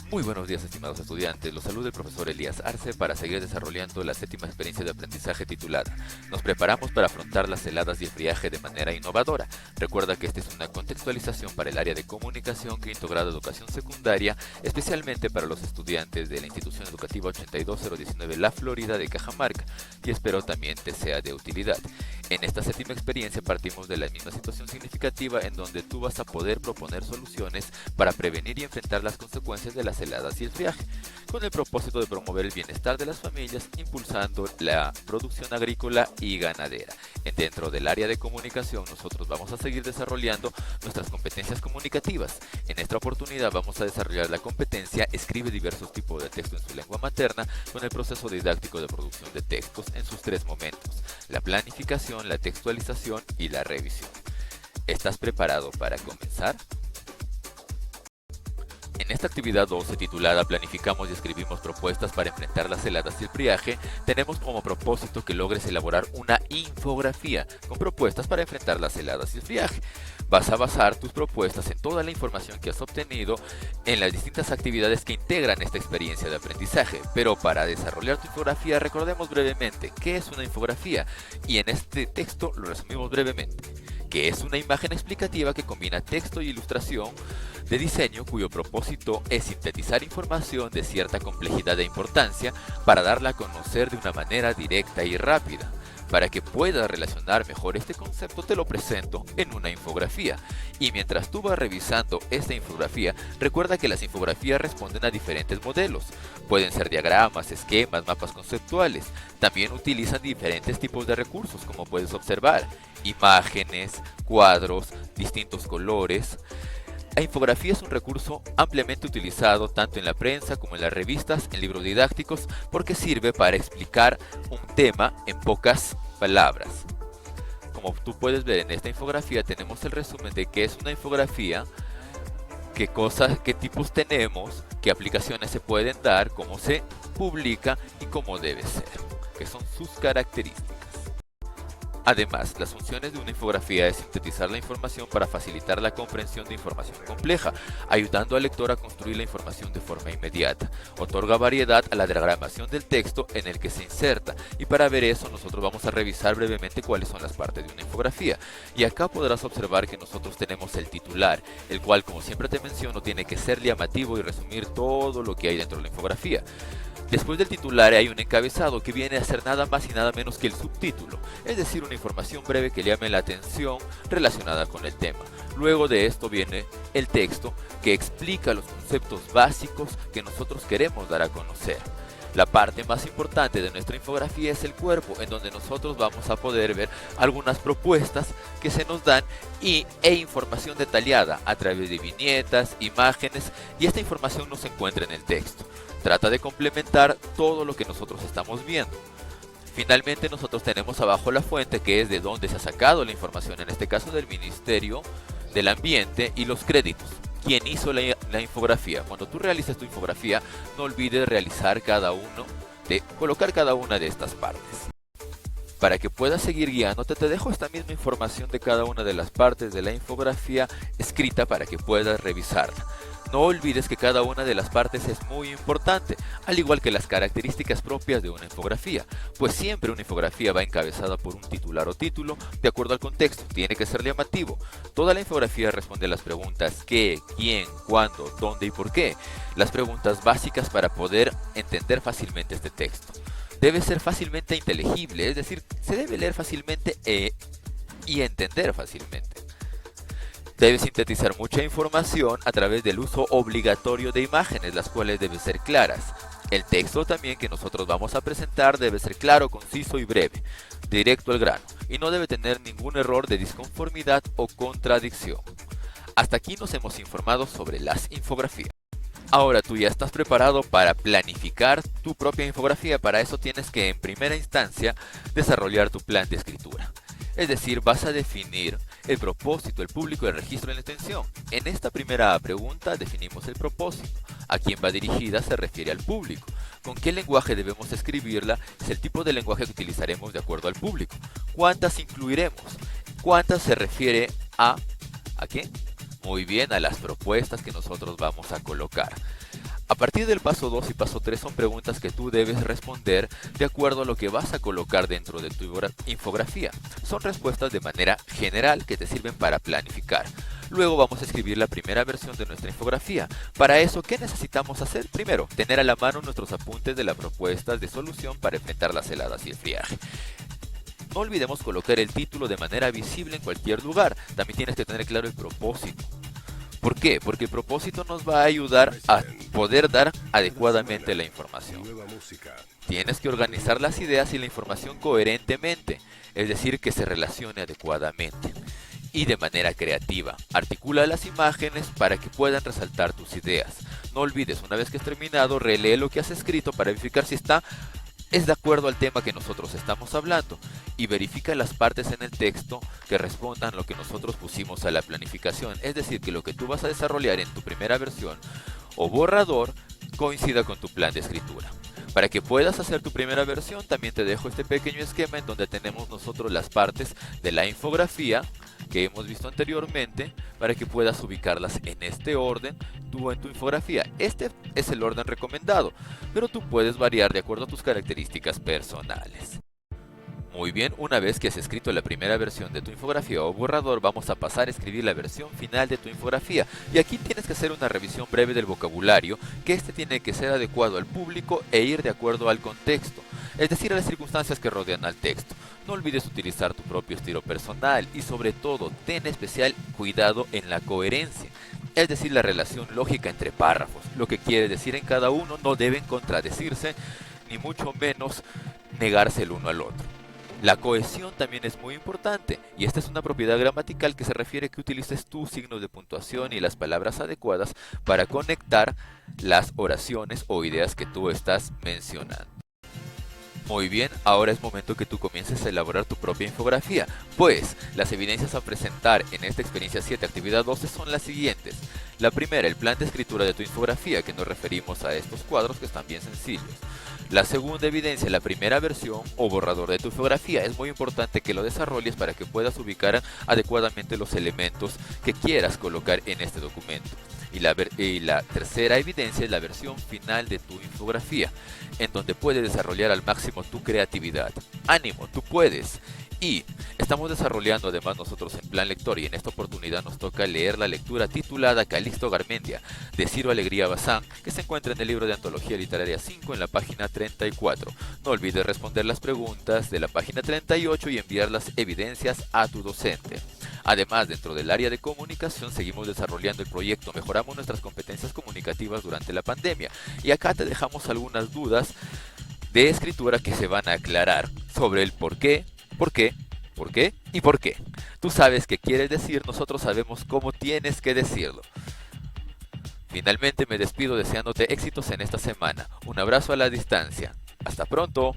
Muy buenos días, estimados estudiantes. Los saluda el profesor Elías Arce para seguir desarrollando la séptima experiencia de aprendizaje titulada Nos preparamos para afrontar las heladas y el friaje de manera innovadora. Recuerda que esta es una contextualización para el área de comunicación que ha integrado educación secundaria, especialmente para los estudiantes de la institución educativa 82019 La Florida de Cajamarca, y espero también te sea de utilidad. En esta séptima experiencia partimos de la misma situación significativa en donde tú vas a poder proponer soluciones para prevenir y enfrentar las consecuencias de las heladas y el friaje, con el propósito de promover el bienestar de las familias, impulsando la producción agrícola y ganadera. Dentro del área de comunicación nosotros vamos a seguir desarrollando nuestras competencias comunicativas. En esta oportunidad vamos a desarrollar la competencia Escribe diversos tipos de texto en su lengua materna con el proceso didáctico de producción de textos en sus tres momentos: la planificación, la textualización y la revisión. ¿Estás preparado para comenzar? En esta actividad 12 titulada Planificamos y escribimos propuestas para enfrentar las heladas y el friaje, tenemos como propósito que logres elaborar una infografía con propuestas para enfrentar las heladas y el friaje. Vas a basar tus propuestas en toda la información que has obtenido en las distintas actividades que integran esta experiencia de aprendizaje. Pero para desarrollar tu infografía, recordemos brevemente qué es una infografía, y en este texto lo resumimos brevemente, que es una imagen explicativa que combina texto y ilustración de diseño cuyo propósito es sintetizar información de cierta complejidad e importancia para darla a conocer de una manera directa y rápida. Para que puedas relacionar mejor este concepto, te lo presento en una infografía. Y mientras tú vas revisando esta infografía, recuerda que las infografías responden a diferentes modelos. Pueden ser diagramas, esquemas, mapas conceptuales. También utilizan diferentes tipos de recursos, como puedes observar: imágenes, cuadros, distintos colores. La infografía es un recurso ampliamente utilizado tanto en la prensa como en las revistas, en libros didácticos, porque sirve para explicar un tema en pocas palabras. Como tú puedes ver en esta infografía, tenemos el resumen de qué es una infografía, qué cosas, qué tipos tenemos, qué aplicaciones se pueden dar, cómo se publica y cómo debe ser, que son sus características. Además, las funciones de una infografía es sintetizar la información para facilitar la comprensión de información compleja, ayudando al lector a construir la información de forma inmediata. Otorga variedad a la diagramación del texto en el que se inserta, y para ver eso nosotros vamos a revisar brevemente cuáles son las partes de una infografía. Y acá podrás observar que nosotros tenemos el titular, el cual, como siempre te menciono, tiene que ser llamativo y resumir todo lo que hay dentro de la infografía. Después del titular hay un encabezado que viene a ser nada más y nada menos que el subtítulo, es decir, una información breve que llame la atención relacionada con el tema. Luego de esto viene el texto que explica los conceptos básicos que nosotros queremos dar a conocer. La parte más importante de nuestra infografía es el cuerpo, en donde nosotros vamos a poder ver algunas propuestas que se nos dan e información detallada a través de viñetas, imágenes, y esta información no se encuentra en el texto. Trata de complementar todo lo que nosotros estamos viendo. Finalmente nosotros tenemos abajo la fuente, que es de donde se ha sacado la información, en este caso del Ministerio del Ambiente, y los créditos. ¿Quién hizo la infografía? Cuando tú realices tu infografía, no olvides colocar cada una de estas partes. Para que puedas seguir guiándote, te dejo esta misma información de cada una de las partes de la infografía escrita para que puedas revisarla. No olvides que cada una de las partes es muy importante, al igual que las características propias de una infografía, pues siempre una infografía va encabezada por un titular o título de acuerdo al contexto. Tiene que ser llamativo. Toda la infografía responde a las preguntas qué, quién, cuándo, dónde y por qué, las preguntas básicas para poder entender fácilmente este texto. Debe ser fácilmente inteligible, es decir, se debe leer fácilmente y entender fácilmente. Debe sintetizar mucha información a través del uso obligatorio de imágenes, las cuales deben ser claras. El texto también que nosotros vamos a presentar debe ser claro, conciso y breve, directo al grano, y no debe tener ningún error de disconformidad o contradicción. Hasta aquí nos hemos informado sobre las infografías. Ahora tú ya estás preparado para planificar tu propia infografía. Para eso tienes que, en primera instancia, desarrollar tu plan de escritura. Es decir, vas a definir el propósito, el público y el registro de la intención. En esta primera pregunta definimos el propósito. ¿A quién va dirigida? Se refiere al público. ¿Con qué lenguaje debemos escribirla? Es el tipo de lenguaje que utilizaremos de acuerdo al público. ¿Cuántas incluiremos? ¿Cuántas se refiere ¿a qué? Muy bien, a las propuestas que nosotros vamos a colocar. A partir del paso 2 y paso 3 son preguntas que tú debes responder de acuerdo a lo que vas a colocar dentro de tu infografía. Son respuestas de manera general que te sirven para planificar. Luego vamos a escribir la primera versión de nuestra infografía. Para eso, ¿qué necesitamos hacer? Primero, tener a la mano nuestros apuntes de las propuestas de solución para enfrentar las heladas y el friaje. No olvidemos colocar el título de manera visible en cualquier lugar. También tienes que tener claro el propósito. ¿Por qué? Porque el propósito nos va a ayudar a poder dar adecuadamente la información. Tienes que organizar las ideas y la información coherentemente, es decir, que se relacione adecuadamente y de manera creativa. Articula las imágenes para que puedan resaltar tus ideas. No olvides, una vez que has terminado, relee lo que has escrito para verificar si es de acuerdo al tema que nosotros estamos hablando y verifica las partes en el texto que respondan lo que nosotros pusimos a la planificación, es decir, que lo que tú vas a desarrollar en tu primera versión o borrador coincida con tu plan de escritura. Para que puedas hacer tu primera versión, también te dejo este pequeño esquema en donde tenemos nosotros las partes de la infografía que hemos visto anteriormente para que puedas ubicarlas en este orden tú en tu infografía. Este es el orden recomendado, pero tú puedes variar de acuerdo a tus características personales. Muy bien, una vez que has escrito la primera versión de tu infografía o borrador, vamos a pasar a escribir la versión final de tu infografía. Y aquí tienes que hacer una revisión breve del vocabulario, que este tiene que ser adecuado al público e ir de acuerdo al contexto, es decir, a las circunstancias que rodean al texto. No olvides utilizar tu propio estilo personal y sobre todo, ten especial cuidado en la coherencia, es decir, la relación lógica entre párrafos. Lo que quiere decir en cada uno no deben contradecirse, ni mucho menos negarse el uno al otro. La cohesión también es muy importante, y esta es una propiedad gramatical que se refiere a que utilices tus signos de puntuación y las palabras adecuadas para conectar las oraciones o ideas que tú estás mencionando. Muy bien, ahora es momento que tú comiences a elaborar tu propia infografía, pues las evidencias a presentar en esta experiencia 7 actividad 12 son las siguientes. La primera, el plan de escritura de tu infografía, que nos referimos a estos cuadros que están bien sencillos. La segunda evidencia, la primera versión o borrador de tu infografía. Es muy importante que lo desarrolles para que puedas ubicar adecuadamente los elementos que quieras colocar en este documento. Y la tercera evidencia es la versión final de tu infografía, en donde puedes desarrollar al máximo tu creatividad. ¡Ánimo! ¡Tú puedes! Y estamos desarrollando además nosotros en Plan Lector, y en esta oportunidad nos toca leer la lectura titulada Calixto Garmendia de Ciro Alegría Bazán, que se encuentra en el libro de Antología Literaria 5 en la página 34. No olvides responder las preguntas de la página 38 y enviar las evidencias a tu docente. Además, dentro del área de comunicación seguimos desarrollando el proyecto Mejoramos nuestras competencias comunicativas durante la pandemia, y acá te dejamos algunas dudas de escritura que se van a aclarar sobre el por qué, y por qué. Tú sabes qué quieres decir, nosotros sabemos cómo tienes que decirlo. Finalmente me despido deseándote éxitos en esta semana. Un abrazo a la distancia. Hasta pronto.